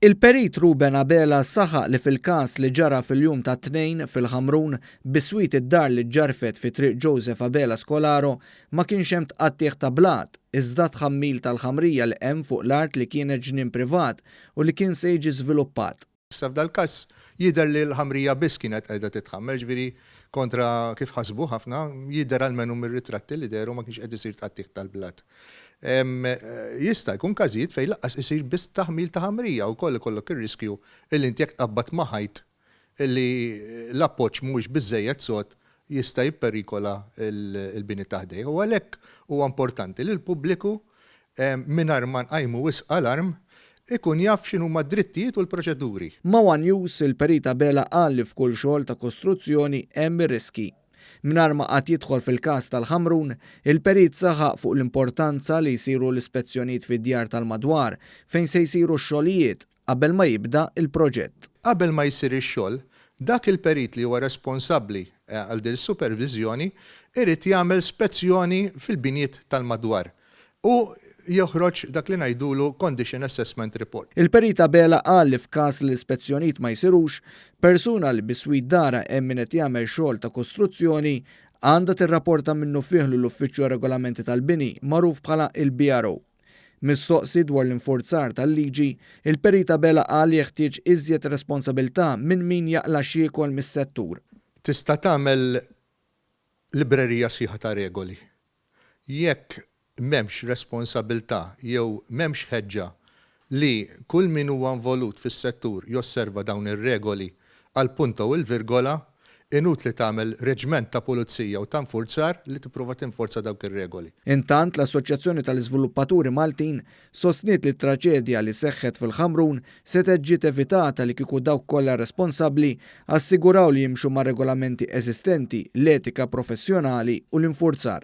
Il-perit Ruben Abela saħaq li fil-każ li ġara fil-jum ta' tnejn fil-Ħamrun biswit id-dar li ġarfet fi triq Joseph Abela Skolaro ma kienx hemm tqattieħ ta' blat, iżda tħammil tal-ħamrija li hemm fuq l-art li kienet ġnien privat u li kien se jiġi żviluppat. Sa f'dal każ jidher li l-ħamrija biss kienet qiegħda titħammel, ġifieri kontra kif ħasbu ħafna, jidher għalmenu mir-ritratti li deru ma kienx qed isir tqattieħ tal-blat. Jista' jkun każijiet fejn laqqas isir biss taħmil ta' ħamrija wkoll ikollok ir-riskju illi inti jekk tqabbad ma' ħajt illi l-appoġġ mhuwiex biżżejjed sod jista' jipperikola l-bini taħdejh. U għalhekk huwa importanti li l-pubbliku mingħajr ma nqajmu wisq alarm ikun jaf x'inhuma d-drittijiet u l-proċeduri. Ma' One News il-perit Abela qal li f'kull xogħol ta' kostruzzjoni hemm ir-riski. Mingħajr ma qatt jidħol fil-każ tal-Ħamrun, il-perit saħaq fuq l-importanza li jsiru l-ispezzjonijiet fid-djar tal-madwar fejn se jsiru x-xogħlijiet qabel ma jibda il-proġett. Qabel ma jsir ix-xogħol, dak il-perit li huwa responsabbli għal din supervizjoni irid jagħmel spezzjoni fil-binijiet tal-madwar u joħroġ dak li ngħidulu Condition Assessment Report. Il-perit Abela qal li f'każ li l-ispezzjonijiet ma jsirux, persuna li biswit dara hemm min qed jagħmel xogħol ta' kostruzzjoni għandha tirrapporta minnu fih l-Uffiċċju Regolamenti tal-Bini magħruf bħala il-BRO. Mistoqsi dwar l-infurzar tal-liġi, il-perit Abela qal li jeħtieġ iżjed responsabilità minn min jaqla xiekol mis-settur. Tista' tagħmel librerija sħiħa ta' regoli. Jekk m'hemmx responsabilità jew m'hemmx ħeġġa li kull min huwa involut fis-settur josserva dawn ir-regoli għal punta u l-virgola, inutli tagħmel reġiment ta' pulizija u ta' nfurzar li tipprova tinforza dawk ir-regoli. Intant l-Assoċjazzjoni tal-Iżviluppaturi Maltin sostniet li t-traġedja li seħħet fil-Ħamrun se ġiet evitata li kieku dawk kollha responsabbli assiguraw li jimxu ma' regolamenti eżistenti, l-etika professjonali u l-infurzar.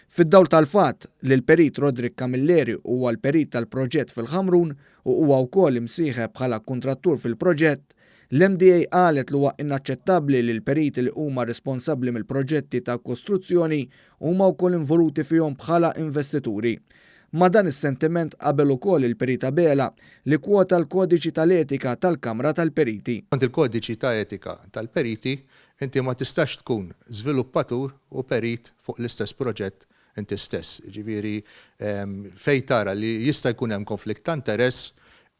Fid-dawl tal-fatt li l-perit Rodrik Camilleri huwa l-perit tal-proġett fil-Ħamrun u huwa wkoll imsieħeb bħala kuntrattur fil-proġett, l-MDA qalet li huwa inaċċettabbli li l-periti li huma responsabbli mill-proġetti ta' kostruzzjoni huma wkoll involuti fihom bħala investituri. Ma' dan is-sentiment qabel ukoll il-perit Abela li kwota l-kodiċi tal-etika tal-Kamra tal-Periti. Il-kodiċi ta' etika tal-periti inti ma tistax tkun żviluppatur u perit fuq l-istess proġett inti stess. Ġifieri fejn tara li jista' jkun hemm konflitt ta' interess,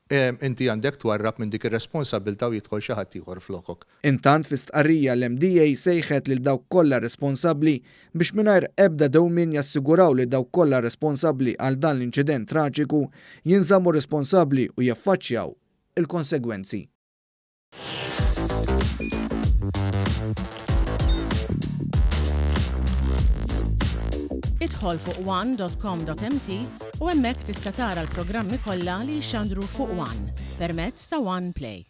inti għandek twarrab minn dik ir-responsabilità u jidħol xi ħadd ieħor flokok. Intant fi stqarrija l-MDA sejħet lil dawk kollha responsabbli biex mingħajr ebda dewmien jassiguraw li dawk kollha responsabbli għal dan l-inċident traġiku jinżammu responsabbli u jaffaċċjaw il-konsegwenzi. Idħol fuq one.com.mt u hemmhekk tista' tara l-programmi kollha li jxandru fuq One permezz ta' One Play.